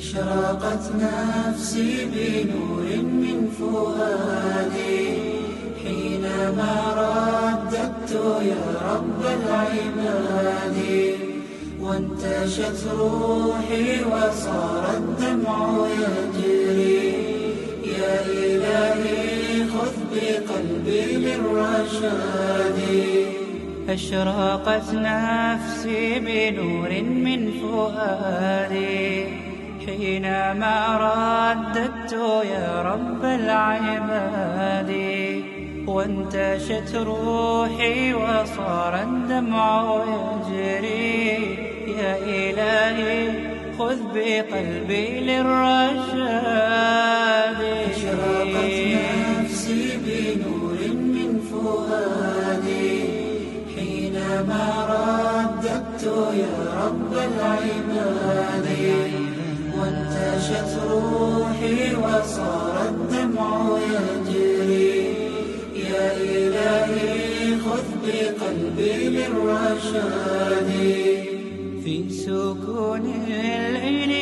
أشرقت نفسي بنور من فؤادي حينما رددت يا رب العباد، وانتشت روحي وصار الدمع يجري. يا إلهي خذ بقلبي للرشاد. أشرقت نفسي بنور من فؤادي حينما رددت يا رب العباد، وانتشت روحي وصار الدمع يجري. يا إلهي خذ بقلبي للرشاد. أشرقت نفسي بنور من فؤادي حينما رددت يا رب العباد، وانتشت روحي وصار الدمع يجري. يا إلهي خذ بقلبي للرشاد. في سكون الليل